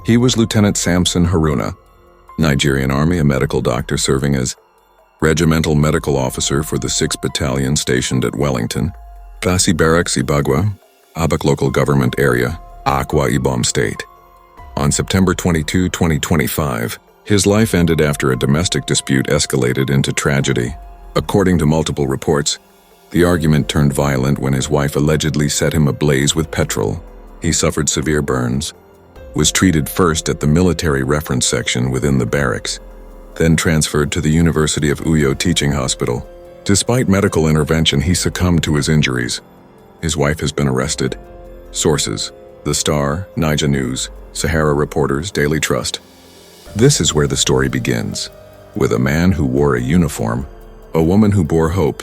He was Lieutenant Samson Haruna, Nigerian Army, a medical doctor serving as Regimental Medical Officer for the 6th Battalion stationed at Wellington Bassey Barracks, Ibagwa, Abak Local Government Area, Akwa Ibom State. On September 22, 2025, his life ended after a domestic dispute escalated into tragedy. According to multiple reports, the argument turned violent when his wife allegedly set him ablaze with petrol. He suffered severe burns, was treated first at the military reference section within the barracks, then transferred to the University of Uyo Teaching Hospital. Despite medical intervention, he succumbed to his injuries. His wife has been arrested. Sources: The Star, Niger News, Sahara Reporters, Daily Trust. This is where the story begins, with a man who wore a uniform, a woman who bore hope,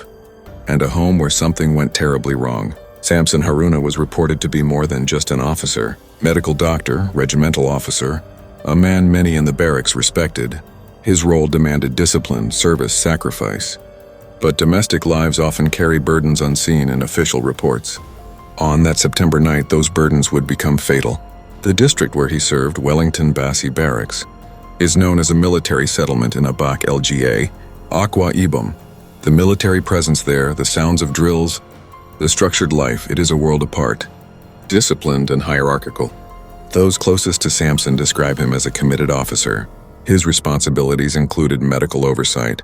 and a home where something went terribly wrong. Samson Haruna was reported to be more than just an officer, medical doctor, regimental officer, a man many in the barracks respected. His role demanded discipline, service, sacrifice. But domestic lives often carry burdens unseen in official reports. On that September night, those burdens would become fatal. The district where he served, Wellington Bassey Barracks, is known as a military settlement in Abak Lga, Akwa Ibom. The military presence there, the sounds of drills, the structured life, it is a world apart, disciplined and hierarchical. Those closest to Samson describe him as a committed officer. His responsibilities included medical oversight,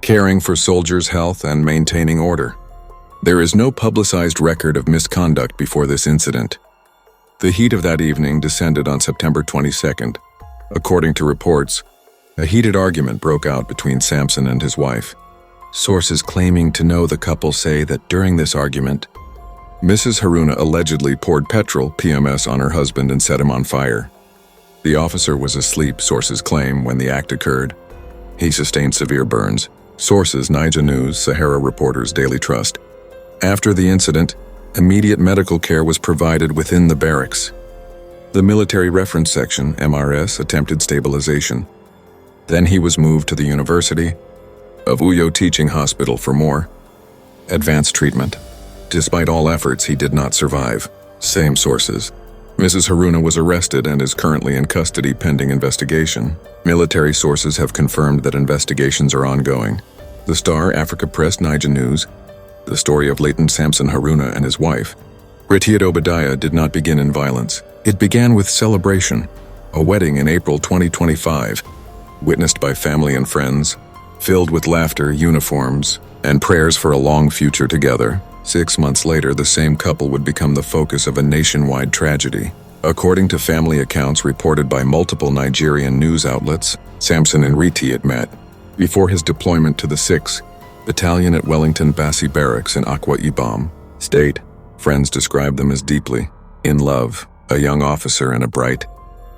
caring for soldiers' health, and maintaining order. There is no publicized record of misconduct before this incident. The heat of that evening descended on September 22nd. According to reports, a heated argument broke out between Samson and his wife. Sources claiming to know the couple say that during this argument, Mrs. Haruna allegedly poured petrol, PMS, on her husband and set him on fire. The officer was asleep, sources claim, when the act occurred. He sustained severe burns. Sources: Niger News, Sahara Reporters, Daily Trust. After the incident, immediate medical care was provided within the barracks. The Military Reference Section, MRS, attempted stabilization. Then he was moved to the University of Uyo Teaching Hospital for more advanced treatment. Despite all efforts, he did not survive. Same sources. Mrs. Haruna was arrested and is currently in custody pending investigation. Military sources have confirmed that investigations are ongoing. The Star, Africa Press, Niger News. The story of Lieutenant Samson Haruna and his wife, Retyit Obadiah, did not begin in violence. It began with celebration, a wedding in April 2025, witnessed by family and friends, filled with laughter, uniforms, and prayers for a long future together. 6 months later, the same couple would become the focus of a nationwide tragedy. According to family accounts reported by multiple Nigerian news outlets, Samson and Retyit met before his deployment to the 6th Battalion at Wellington Bassey Barracks in Akwa Ibom State. Friends describe them as deeply in love, a young officer and a bright,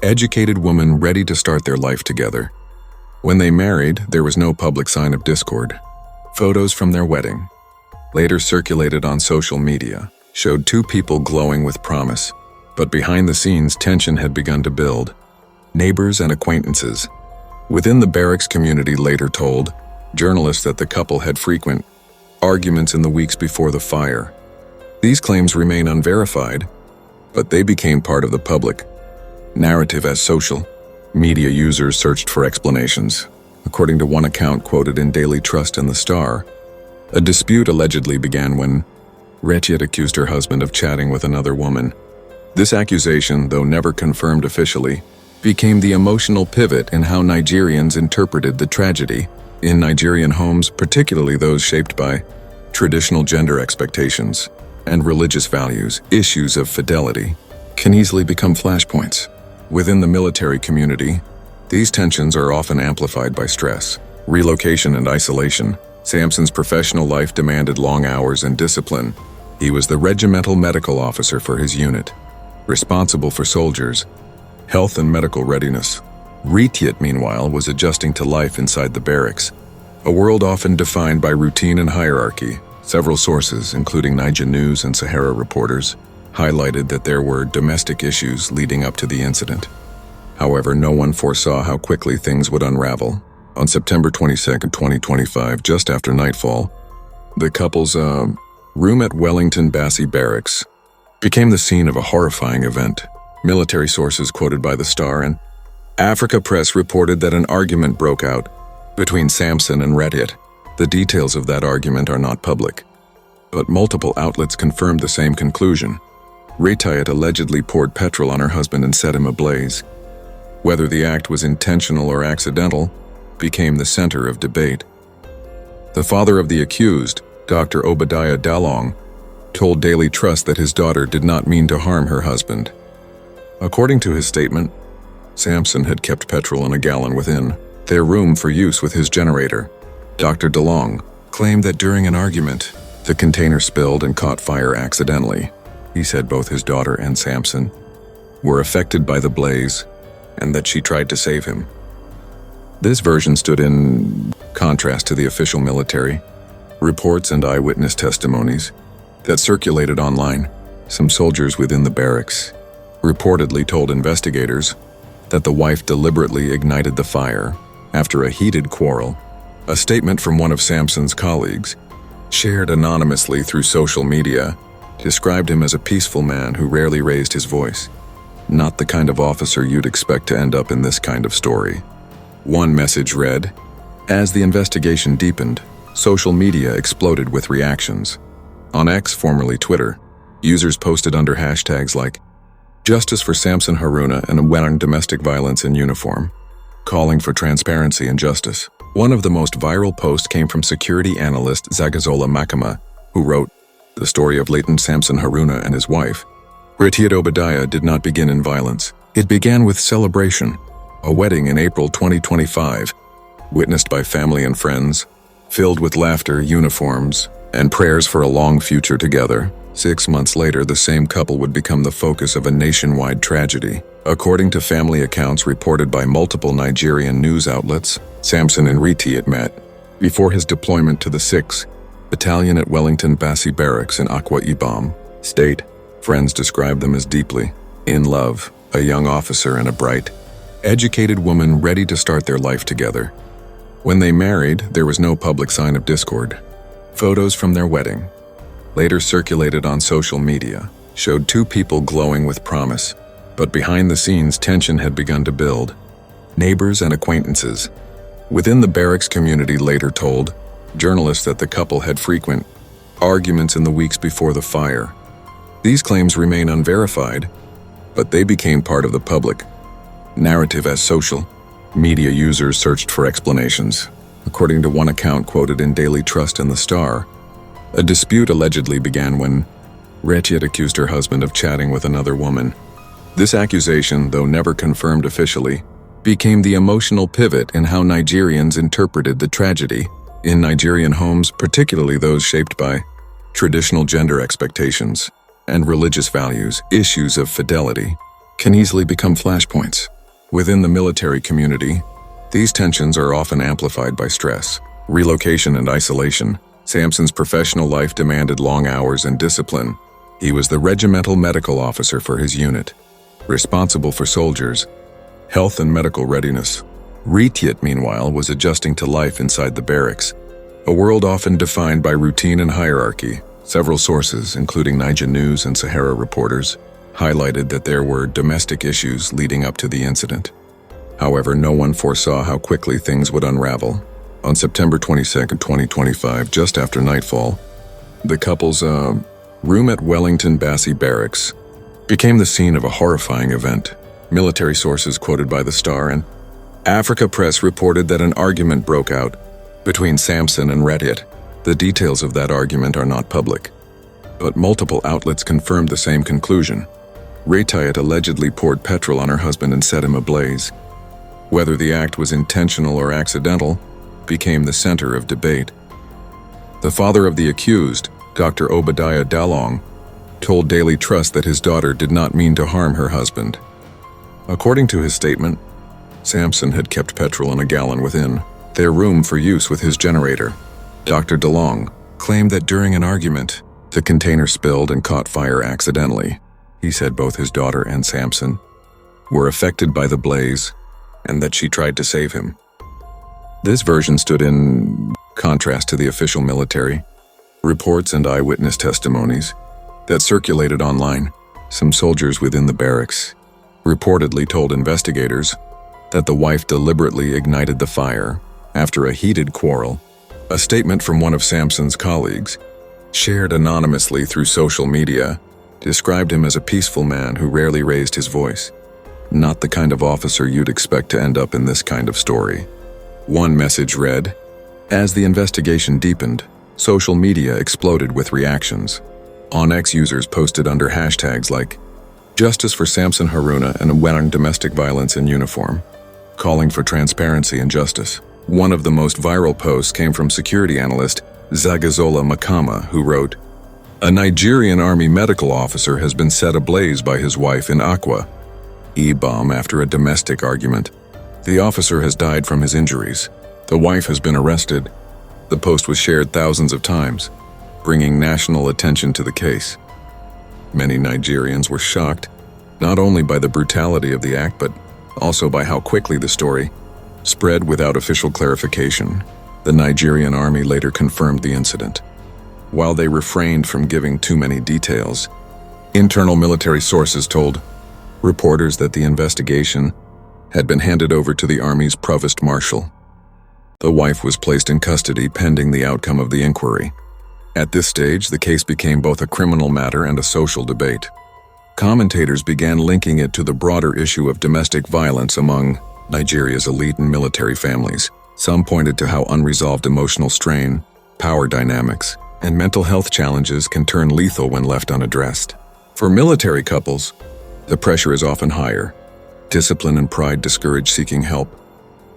educated woman ready to start their life together. When they married, there was no public sign of discord. Photos from their wedding, later circulated on social media, showed two people glowing with promise. But behind the scenes, tension had begun to build. Neighbors and acquaintances within the barracks community later told journalists that the couple had frequent arguments in the weeks before the fire. These claims remain unverified, but they became part of the public narrative as social media users searched for explanations. According to one account quoted in Daily Trust and The Star, a dispute allegedly began when Retyit accused her husband of chatting with another woman. This accusation, though never confirmed officially, became the emotional pivot in how Nigerians interpreted the tragedy. In Nigerian homes, particularly those shaped by traditional gender expectations and religious values, issues of fidelity can easily become flashpoints. Within the military community, these tensions are often amplified by stress, relocation, and isolation. Samson's professional life demanded long hours and discipline. He was the regimental medical officer for his unit, responsible for soldiers' health and medical readiness. Retyit, meanwhile, was adjusting to life inside the barracks, a world often defined by routine and hierarchy. Several sources, including Niger News and Sahara Reporters, highlighted that there were domestic issues leading up to the incident. However, no one foresaw how quickly things would unravel. On September 22, 2025, just after nightfall, the couple's room at Wellington Bassey Barracks became the scene of a horrifying event. Military sources quoted by the Star and Africa Press reported that an argument broke out between Samson and Retyit. The details of that argument are not public, but multiple outlets confirmed the same conclusion. Retyit allegedly poured petrol on her husband and set him ablaze. Whether the act was intentional or accidental became the center of debate. The father of the accused, Dr. Obadiah Dalong, told Daily Trust that his daughter did not mean to harm her husband. According to his statement, Samson had kept petrol in a gallon within their room for use with his generator. Dr. Dalong claimed that during an argument, the container spilled and caught fire accidentally. He said both his daughter and Samson were affected by the blaze and that she tried to save him. This version stood in contrast to the official military reports and eyewitness testimonies that circulated online. Some soldiers within the barracks reportedly told investigators that the wife deliberately ignited the fire after a heated quarrel. A statement from one of Samson's colleagues, shared anonymously through social media, described him as a peaceful man who rarely raised his voice. Not the kind of officer you'd expect to end up in this kind of story. One message read, "As the investigation deepened, social media exploded with reactions." On X, formerly Twitter, users posted under hashtags like "Justice for Samson Haruna and Wellington Domestic Violence in Uniform," calling for transparency and justice. One of the most viral posts came from security analyst Zagazola Makama, who wrote, "The story of latent Samson Haruna and his wife, Retyit Obadiah, did not begin in violence. It began with celebration, a wedding in April 2025, witnessed by family and friends, filled with laughter, uniforms, and prayers for a long future together. 6 months later, the same couple would become the focus of a nationwide tragedy." According to family accounts reported by multiple Nigerian news outlets, Samson and Retyit met before his deployment to the 6th Battalion at Wellington Bassey Barracks in Akwa Ibom State. Friends described them as deeply in love, a young officer and a bright, educated woman ready to start their life together. When they married, there was no public sign of discord. Photos from their wedding, later circulated on social media, showed two people glowing with promise, but behind the scenes tension had begun to build. Neighbors and acquaintances within the barracks community later told journalists that the couple had frequent arguments in the weeks before the fire. These claims remain unverified, but they became part of the public narrative as social media users searched for explanations. According to one account quoted in Daily Trust and the Star, a dispute allegedly began when Retyit accused her husband of chatting with another woman. This accusation, though never confirmed officially, became the emotional pivot in how Nigerians interpreted the tragedy. In Nigerian homes, particularly those shaped by traditional gender expectations and religious values, issues of fidelity can easily become flashpoints. Within the military community, these tensions are often amplified by stress, relocation, and isolation. Samson's professional life demanded long hours and discipline. He was the regimental medical officer for his unit, responsible for soldiers' health and medical readiness. Retyit, meanwhile, was adjusting to life inside the barracks, a world often defined by routine and hierarchy. Several sources, including Niger News and Sahara reporters, highlighted that there were domestic issues leading up to the incident. However, no one foresaw how quickly things would unravel. On September 22, 2025, just after nightfall, the couple's room at Wellington Bassey Barracks became the scene of a horrifying event. Military sources quoted by the Star and Africa Press reported that an argument broke out between Samson and Retyit. The details of that argument are not public, but multiple outlets confirmed the same conclusion. Retyit allegedly poured petrol on her husband and set him ablaze. Whether the act was intentional or accidental became the center of debate. The father of the accused, Dr. Obadiah Dalong, told Daily Trust that his daughter did not mean to harm her husband. According to his statement, Samson had kept petrol in a gallon within their room for use with his generator. Dr. Dalong claimed that during an argument, the container spilled and caught fire accidentally. He said both his daughter and Samson were affected by the blaze and that she tried to save him. This version stood in contrast to the official military reports and eyewitness testimonies that circulated online. Some soldiers within the barracks reportedly told investigators that the wife deliberately ignited the fire after a heated quarrel. A statement from one of Samson's colleagues, shared anonymously through social media, described him as a peaceful man who rarely raised his voice. Not the kind of officer you'd expect to end up in this kind of story. One message read, "As the investigation deepened, social media exploded with reactions. On X, users posted under hashtags like Justice for Samson Haruna and Wellington Domestic Violence in Uniform, calling for transparency and justice." One of the most viral posts came from security analyst Zagazola Makama, who wrote, "A Nigerian Army medical officer has been set ablaze by his wife in Akwa Ibom after a domestic argument. The officer has died from his injuries. The wife has been arrested." The post was shared thousands of times, bringing national attention to the case. Many Nigerians were shocked, not only by the brutality of the act, but also by how quickly the story spread without official clarification. The Nigerian Army later confirmed the incident. While they refrained from giving too many details, internal military sources told reporters that the investigation had been handed over to the Army's provost marshal. The wife was placed in custody pending the outcome of the inquiry. At this stage, the case became both a criminal matter and a social debate. Commentators began linking it to the broader issue of domestic violence among Nigeria's elite and military families. Some pointed to how unresolved emotional strain, power dynamics, and mental health challenges can turn lethal when left unaddressed. For military couples, the pressure is often higher. Discipline and pride discourage seeking help,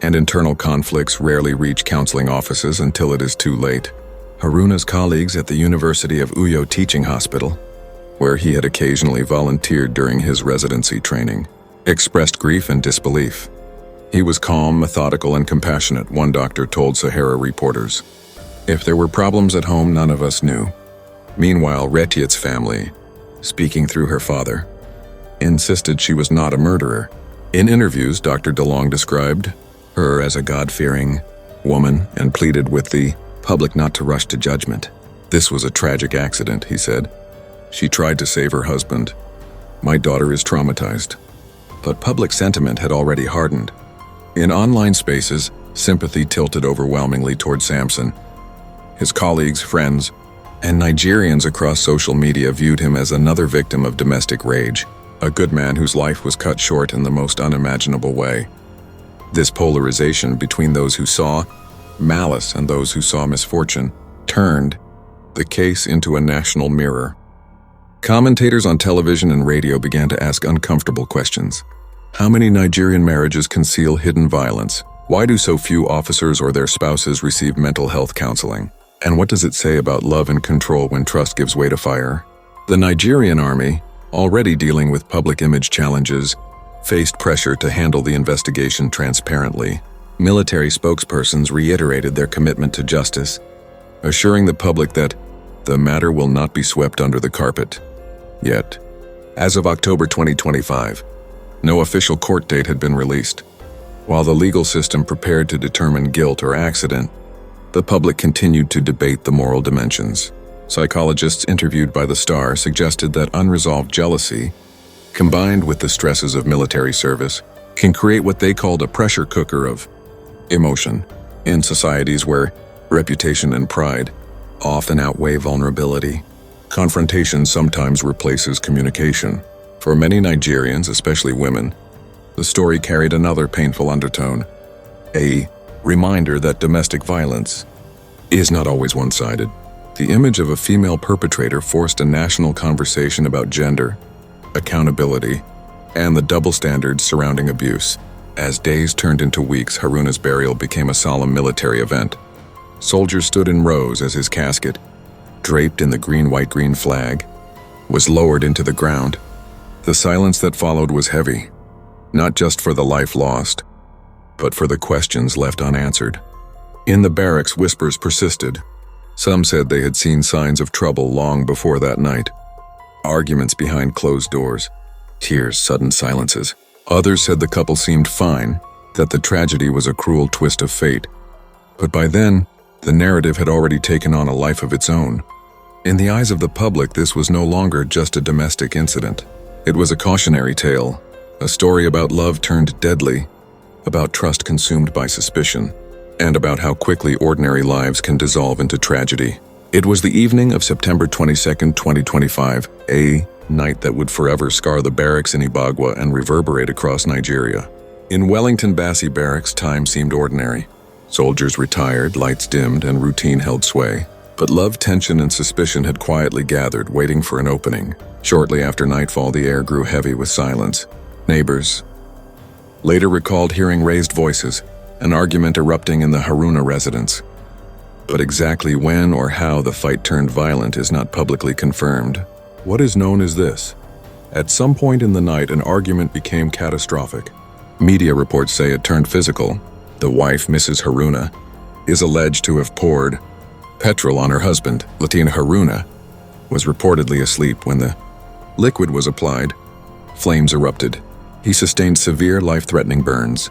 and internal conflicts rarely reach counseling offices until it is too late. Haruna's colleagues at the University of Uyo Teaching Hospital, where he had occasionally volunteered during his residency training, expressed grief and disbelief. He was calm, methodical, and compassionate, one doctor told Sahara reporters. If there were problems at home, none of us knew. Meanwhile, Retyit's family, speaking through her father, insisted she was not a murderer. In interviews, Dr. DeLong described her as a God-fearing woman and pleaded with the public not to rush to judgment. "This was a tragic accident," he said. "She tried to save her husband. My daughter is traumatized." But public sentiment had already hardened. In online spaces, sympathy tilted overwhelmingly toward Samson. His colleagues, friends, and Nigerians across social media viewed him as another victim of domestic rage, a good man whose life was cut short in the most unimaginable way. This polarization between those who saw malice and those who saw misfortune turned the case into a national mirror. Commentators on television and radio began to ask uncomfortable questions. How many Nigerian marriages conceal hidden violence? Why do so few officers or their spouses receive mental health counseling? And what does it say about love and control when trust gives way to fire? The Nigerian Army, already dealing with public image challenges, faced pressure to handle the investigation transparently. Military spokespersons reiterated their commitment to justice, assuring the public that the matter will not be swept under the carpet. Yet, as of October 2025, no official court date had been released. While the legal system prepared to determine guilt or accident, the public continued to debate the moral dimensions. Psychologists interviewed by the Star suggested that unresolved jealousy, combined with the stresses of military service, can create what they called a pressure cooker of emotion. In societies where reputation and pride often outweigh vulnerability, confrontation sometimes replaces communication. For many Nigerians, especially women, the story carried another painful undertone, a reminder that domestic violence is not always one-sided. The image of a female perpetrator forced a national conversation about gender, accountability, and the double standards surrounding abuse. As days turned into weeks, Haruna's burial became a solemn military event. Soldiers stood in rows as his casket, draped in the green-white-green flag, was lowered into the ground. The silence that followed was heavy, not just for the life lost, but for the questions left unanswered. In the barracks, whispers persisted. Some said they had seen signs of trouble long before that night. Arguments behind closed doors, tears, sudden silences. Others said the couple seemed fine, that the tragedy was a cruel twist of fate. But by then, the narrative had already taken on a life of its own. In the eyes of the public, this was no longer just a domestic incident. It was a cautionary tale, A story about love turned deadly, about trust consumed by suspicion, and about how quickly ordinary lives can dissolve into tragedy. It was the evening of September 22, 2025, a night that would forever scar the barracks in Ibagwa and reverberate across Nigeria. In Wellington Bassey Barracks, time seemed ordinary. Soldiers retired, lights dimmed, and routine held sway. But love, tension, and suspicion had quietly gathered, waiting for an opening. Shortly after nightfall, the air grew heavy with silence. Neighbors later recalled hearing raised voices, an argument erupting in the Haruna residence. But exactly when or how the fight turned violent is not publicly confirmed. What is known is this: at some point in the night, an argument became catastrophic. Media reports say it turned physical. The wife, Mrs. Haruna, is alleged to have poured petrol on her husband. Retyit Haruna was reportedly asleep when the liquid was applied. Flames erupted. He sustained severe, life-threatening burns.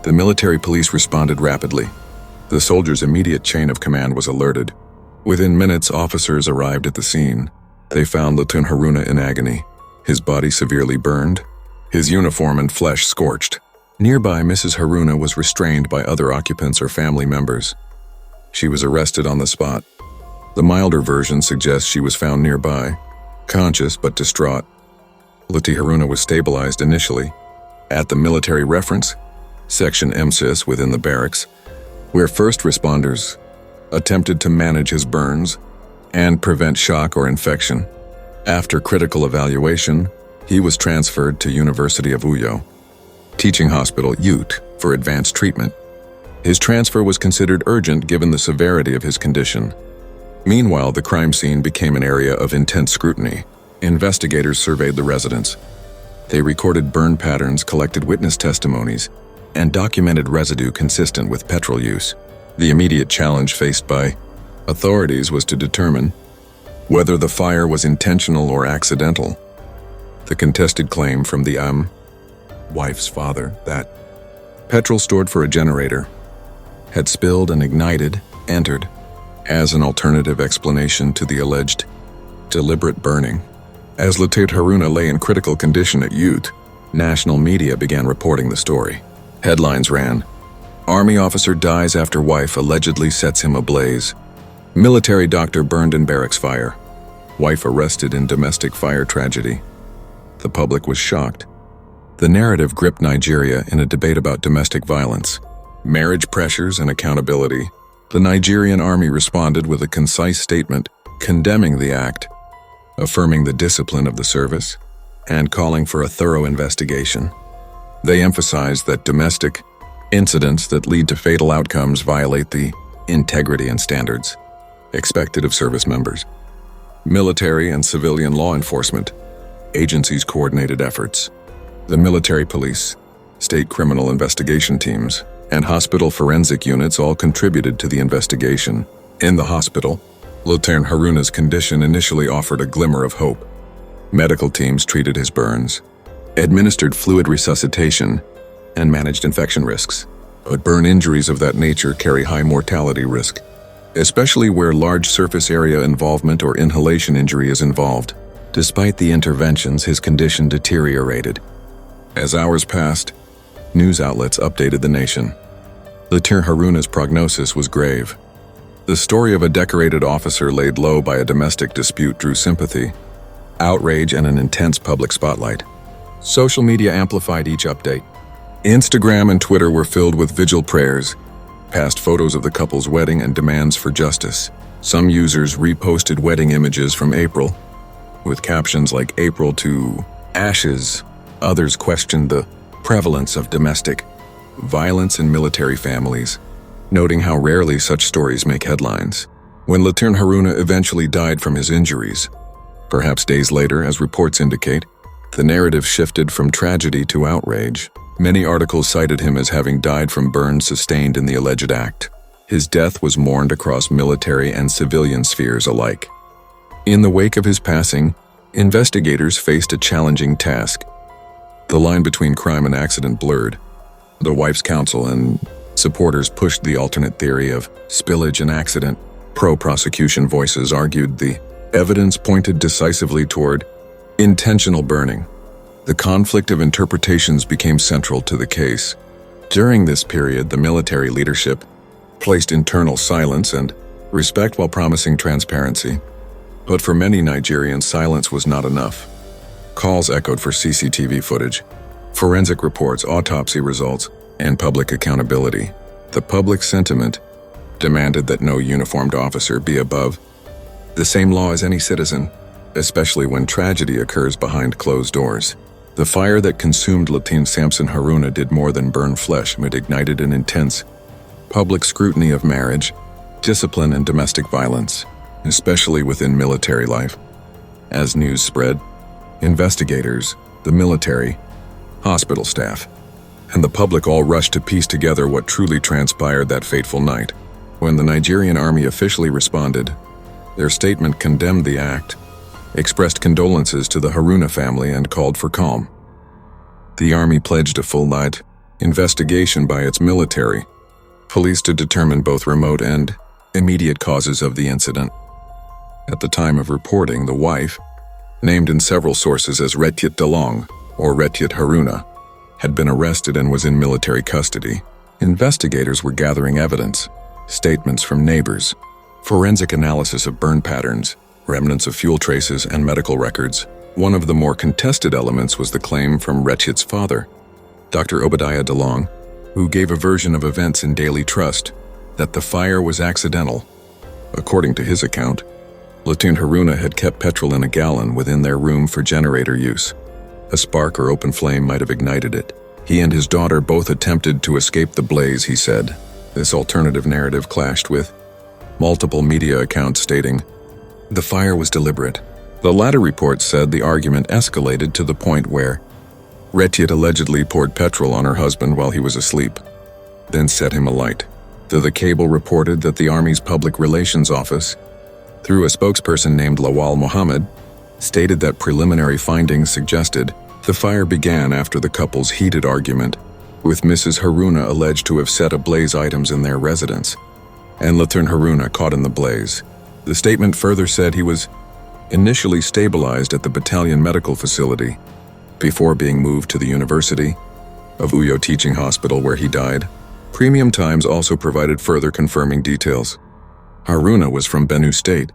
The military police responded rapidly. The soldiers' immediate chain of command was alerted. Within minutes, officers arrived at the scene. They found Retyit Haruna in agony, his body severely burned, his uniform and flesh scorched. Nearby, Mrs. Haruna was restrained by other occupants or family members. She was arrested on the spot. The milder version suggests she was found nearby, conscious but distraught. Retyit Haruna was stabilized initially at the military reference section MSIS within the barracks, where first responders attempted to manage his burns and prevent shock or infection. After critical evaluation, he was transferred to University of Uyo Teaching Hospital UT for advanced treatment. His transfer was considered urgent given the severity of his condition. Meanwhile, the crime scene became an area of intense scrutiny. Investigators surveyed the residence. They recorded burn patterns, collected witness testimonies, and documented residue consistent with petrol use. The immediate challenge faced by authorities was to determine whether the fire was intentional or accidental. The contested claim from the wife's father that petrol stored for a generator had spilled and ignited entered as an alternative explanation to the alleged deliberate burning. As Retyit Haruna lay in critical condition at UT, national media began reporting the story. Headlines ran, "Army officer dies after wife allegedly sets him ablaze." "Military doctor burned in barracks fire." "Wife arrested in domestic fire tragedy." The public was shocked. The narrative gripped Nigeria in a debate about domestic violence, marriage pressures, and accountability. The Nigerian Army responded with a concise statement condemning the act, affirming the discipline of the service, and calling for a thorough investigation. They emphasized that domestic incidents that lead to fatal outcomes violate the integrity and standards expected of service members. Military and civilian law enforcement agencies coordinated efforts. The military police, state criminal investigation teams, and hospital forensic units all contributed to the investigation. In the hospital, Retyit Haruna's condition initially offered a glimmer of hope. Medical teams treated his burns, administered fluid resuscitation, and managed infection risks. But burn injuries of that nature carry high mortality risk, especially where large surface area involvement or inhalation injury is involved. Despite the interventions, his condition deteriorated. As hours passed, news outlets updated the nation. Retyit Haruna's prognosis was grave. The story of a decorated officer laid low by a domestic dispute drew sympathy, outrage, and an intense public spotlight. Social media amplified each update. Instagram and Twitter were filled with vigil prayers, past photos of the couple's wedding, and demands for justice. Some users reposted wedding images from April, with captions like "April to ashes." Others questioned the prevalence of domestic violence in military families, noting how rarely such stories make headlines. When Retyit Haruna eventually died from his injuries, perhaps days later, as reports indicate, the narrative shifted from tragedy to outrage. Many articles cited him as having died from burns sustained in the alleged act. His death was mourned across military and civilian spheres alike. In the wake of his passing, investigators faced a challenging task. The line between crime and accident blurred. The wife's counsel and supporters pushed the alternate theory of spillage and accident. Pro-prosecution voices argued the evidence pointed decisively toward intentional burning. The conflict of interpretations became central to the case. During this period, the military leadership placed internal silence and respect while promising transparency. But for many Nigerians, silence was not enough. Calls echoed for CCTV footage, forensic reports, autopsy results, and public accountability. The public sentiment demanded that no uniformed officer be above the same law as any citizen, especially when tragedy occurs behind closed doors. The fire that consumed Lieutenant Samson Haruna did more than burn flesh. It ignited an intense public scrutiny of marriage, discipline, and domestic violence, especially within military life. As news spread, investigators, the military, hospital staff, and the public all rushed to piece together what truly transpired that fateful night. When the Nigerian Army officially responded, their statement condemned the act, expressed condolences to the Haruna family, and called for calm. The Army pledged a full-night investigation by its military police to determine both remote and immediate causes of the incident. At the time of reporting, the wife, named in several sources as Retyit or Retyit Haruna, had been arrested and was in military custody. Investigators were gathering evidence, statements from neighbors, forensic analysis of burn patterns, remnants of fuel traces, and medical records. One of the more contested elements was the claim from Retyit's father, Dr. Obadiah DeLong, who gave a version of events in Daily Trust that the fire was accidental. According to his account, Lieutenant Haruna had kept petrol in a gallon within their room for generator use. A spark or open flame might have ignited it. He and his daughter both attempted to escape the blaze, he said. This alternative narrative clashed with multiple media accounts stating the fire was deliberate. The latter report said the argument escalated to the point where Retyit allegedly poured petrol on her husband while he was asleep, then set him alight. The Cable reported that the Army's Public Relations Office, through a spokesperson named Lawal Mohammed, stated that preliminary findings suggested the fire began after the couple's heated argument, with Mrs. Haruna alleged to have set ablaze items in their residence, and Lieutenant Haruna caught in the blaze. The statement further said he was initially stabilized at the battalion medical facility before being moved to the University of Uyo Teaching Hospital, where he died. Premium Times also provided further confirming details. Haruna was from Benue State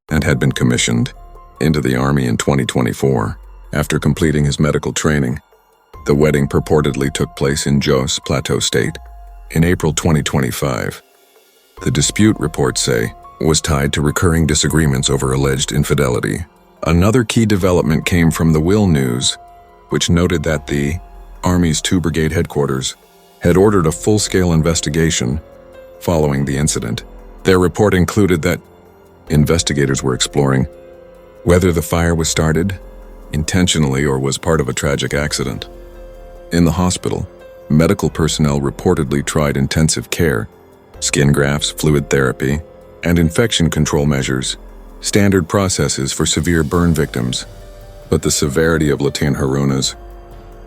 and had been commissioned into the Army in 2024 after completing his medical training. The wedding purportedly took place in Jos Plateau State in April 2025. The dispute, reports say, was tied to recurring disagreements over alleged infidelity. Another key development came from the Will News, which noted that the Army's 2 Brigade headquarters had ordered a full-scale investigation following the incident. Their report included that investigators were exploring whether the fire was started intentionally or was part of a tragic accident. In the hospital, medical personnel reportedly tried intensive care, skin grafts, fluid therapy, and infection control measures, standard processes for severe burn victims. But the severity of Lieutenant Haruna's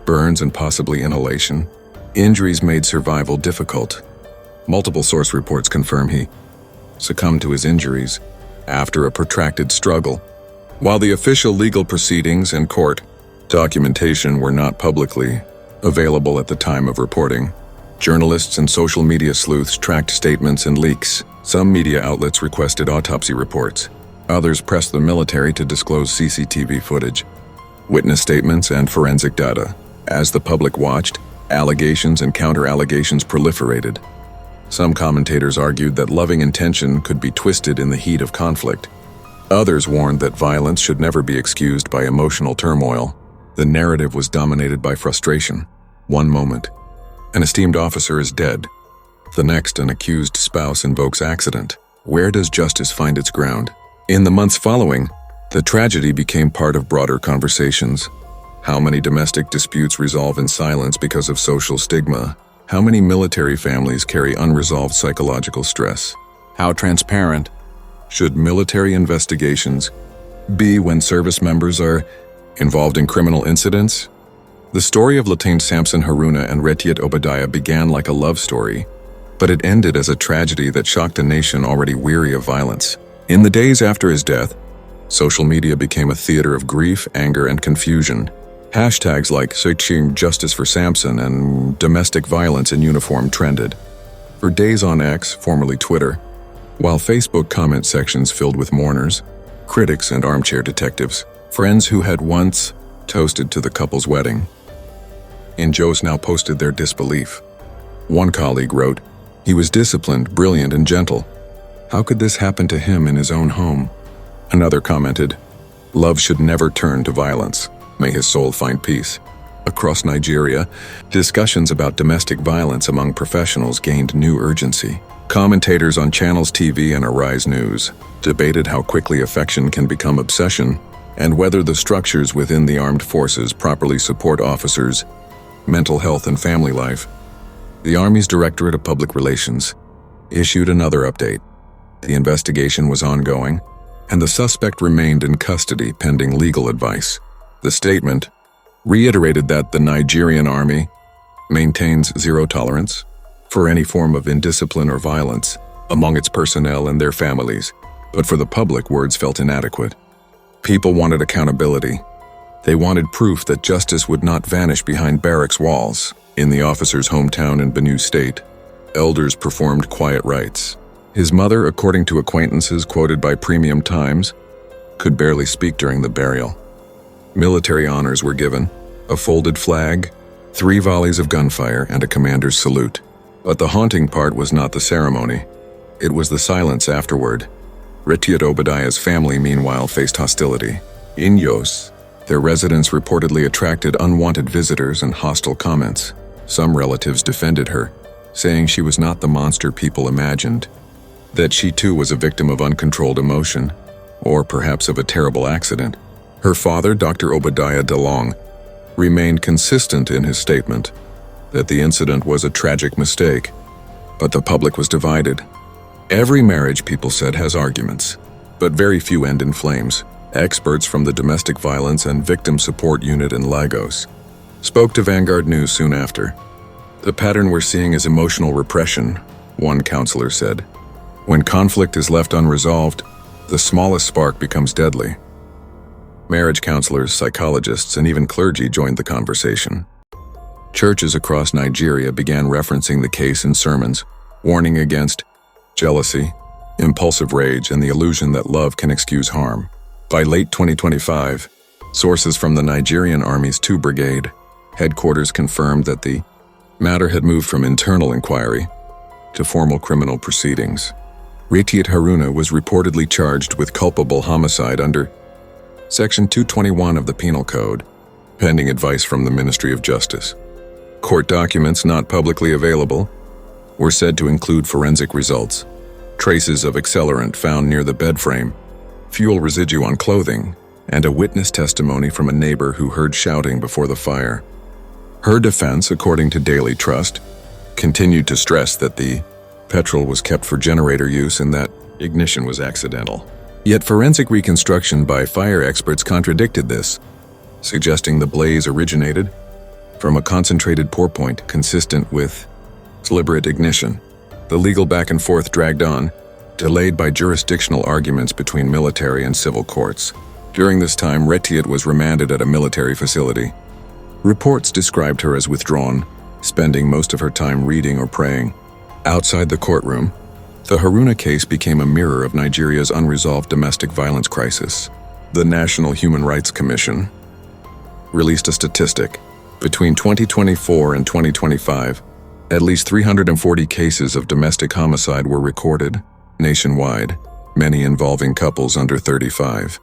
burns and possibly inhalation injuries made survival difficult. Multiple source reports confirm he succumbed to his injuries after a protracted struggle. While the official legal proceedings and court documentation were not publicly available at the time of reporting, journalists and social media sleuths tracked statements and leaks. Some media outlets requested autopsy reports. Others pressed the military to disclose CCTV footage, witness statements, and forensic data. As the public watched, allegations and counter-allegations proliferated. Some commentators argued that loving intention could be twisted in the heat of conflict. Others warned that violence should never be excused by emotional turmoil. The narrative was dominated by frustration. One moment, an esteemed officer is dead. The next, an accused spouse invokes accident. Where does justice find its ground? In the months following, the tragedy became part of broader conversations. How many domestic disputes resolve in silence because of social stigma? How many military families carry unresolved psychological stress? How transparent should military investigations be when service members are involved in criminal incidents? The story of Lieutenant Samson Haruna and Retyit Obadiah began like a love story, but it ended as a tragedy that shocked a nation already weary of violence. In the days after his death, social media became a theater of grief, anger, and confusion. Hashtags like "searching justice for Samson" and "domestic violence in uniform" trended. For days on X, formerly Twitter, while Facebook comment sections filled with mourners, critics and armchair detectives, friends who had once toasted to the couple's wedding. In Joes now posted their disbelief. One colleague wrote, "He was disciplined, brilliant, and gentle. How could this happen to him in his own home?" Another commented, "Love should never turn to violence. May his soul find peace." Across Nigeria, discussions about domestic violence among professionals gained new urgency. Commentators on Channels TV and Arise News debated how quickly affection can become obsession and whether the structures within the armed forces properly support officers' mental health and family life. The Army's Directorate of Public Relations issued another update. The investigation was ongoing, and the suspect remained in custody pending legal advice. The statement reiterated that the Nigerian Army maintains zero tolerance for any form of indiscipline or violence among its personnel and their families, but for the public, words felt inadequate. People wanted accountability. They wanted proof that justice would not vanish behind barracks walls. In the officer's hometown in Benue State, elders performed quiet rites. His mother, according to acquaintances quoted by Premium Times, could barely speak during the burial. Military honors were given, a folded flag, 3 volleys of gunfire, and a commander's salute. But the haunting part was not the ceremony. It was the silence afterward. Retyit Obadiah's family, meanwhile, faced hostility. In Jos, their residence reportedly attracted unwanted visitors and hostile comments. Some relatives defended her, saying she was not the monster people imagined, that she too was a victim of uncontrolled emotion, or perhaps of a terrible accident. Her father, Dr. Obadiah DeLong, remained consistent in his statement that the incident was a tragic mistake, but the public was divided. Every marriage, people said, has arguments, but very few end in flames. Experts from the Domestic Violence and Victim Support Unit in Lagos spoke to Vanguard News soon after. "The pattern we're seeing is emotional repression," one counselor said. "When conflict is left unresolved, the smallest spark becomes deadly." Marriage counselors, psychologists, and even clergy joined the conversation. Churches across Nigeria began referencing the case in sermons, warning against jealousy, impulsive rage, and the illusion that love can excuse harm. By late 2025, sources from the Nigerian Army's 2 Brigade headquarters confirmed that the matter had moved from internal inquiry to formal criminal proceedings. Retyit Haruna was reportedly charged with culpable homicide under Section 221 of the Penal Code, pending advice from the Ministry of Justice. Court documents not publicly available were said to include forensic results, traces of accelerant found near the bed frame, fuel residue on clothing, and a witness testimony from a neighbor who heard shouting before the fire. Her defense, according to Daily Trust, continued to stress that the petrol was kept for generator use and that ignition was accidental. Yet forensic reconstruction by fire experts contradicted this, suggesting the blaze originated from a concentrated pour point consistent with deliberate ignition. The legal back and forth dragged on, delayed by jurisdictional arguments between military and civil courts. During this time, Retyit was remanded at a military facility. Reports described her as withdrawn, spending most of her time reading or praying. Outside the courtroom, the Haruna case became a mirror of Nigeria's unresolved domestic violence crisis. The National Human Rights Commission released a statistic. Between 2024 and 2025, at least 340 cases of domestic homicide were recorded nationwide, many involving couples under 35.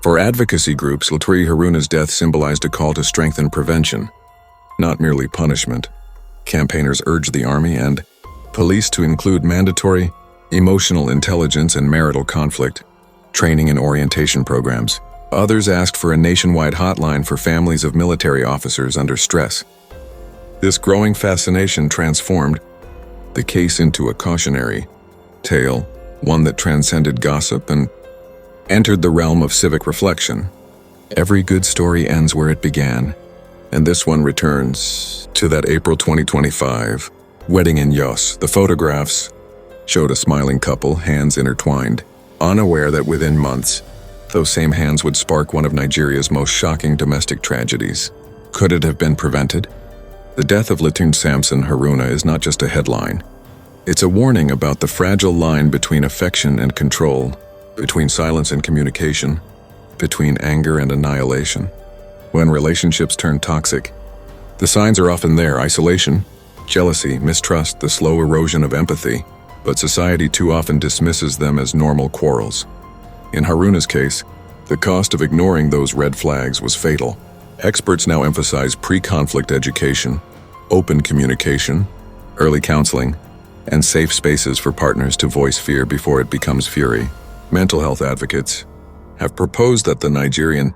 For advocacy groups, Retyit Haruna's death symbolized a call to strengthen prevention, not merely punishment. Campaigners urged the Army and police to include mandatory emotional intelligence and marital conflict training and orientation programs. Others asked for a nationwide hotline for families of military officers under stress. This growing fascination transformed the case into a cautionary tale, one that transcended gossip and entered the realm of civic reflection. Every good story ends where it began, and this one returns to that April 2025 wedding in Jos. The photographs showed a smiling couple, hands intertwined, unaware that within months, those same hands would spark one of Nigeria's most shocking domestic tragedies. Could it have been prevented? The death of Lieutenant Samson Haruna is not just a headline. It's a warning about the fragile line between affection and control, between silence and communication, between anger and annihilation. When relationships turn toxic, the signs are often there: isolation, jealousy, mistrust, the slow erosion of empathy, but society too often dismisses them as normal quarrels. In Haruna's case, the cost of ignoring those red flags was fatal. Experts now emphasize pre-conflict education, open communication, early counseling, and safe spaces for partners to voice fear before it becomes fury. Mental health advocates have proposed that the Nigerian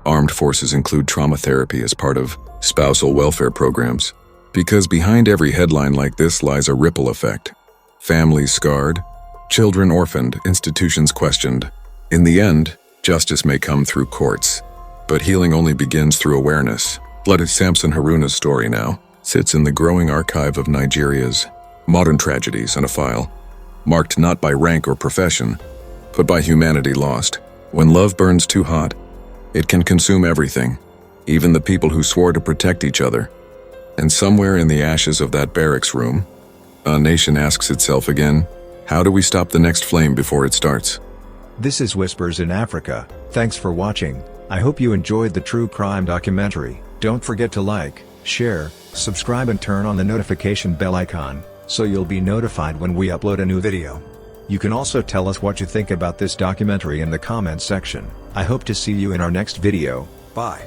armed forces include trauma therapy as part of spousal welfare programs, because behind every headline like this lies a ripple effect. Families scarred, children orphaned, institutions questioned. In the end, justice may come through courts, but healing only begins through awareness. Retyit Samson Haruna's story now sits in the growing archive of Nigeria's modern tragedies in a file, marked not by rank or profession, but by humanity lost. When love burns too hot, it can consume everything, even the people who swore to protect each other. And somewhere in the ashes of that barracks room, a nation asks itself again, how do we stop the next flame before it starts? This is Whispers in Africa. Thanks for watching. I hope you enjoyed the true crime documentary. Don't forget to like, share, subscribe and turn on the notification bell icon, so you'll be notified when we upload a new video. You can also tell us what you think about this documentary in the comments section. I hope to see you in our next video. Bye.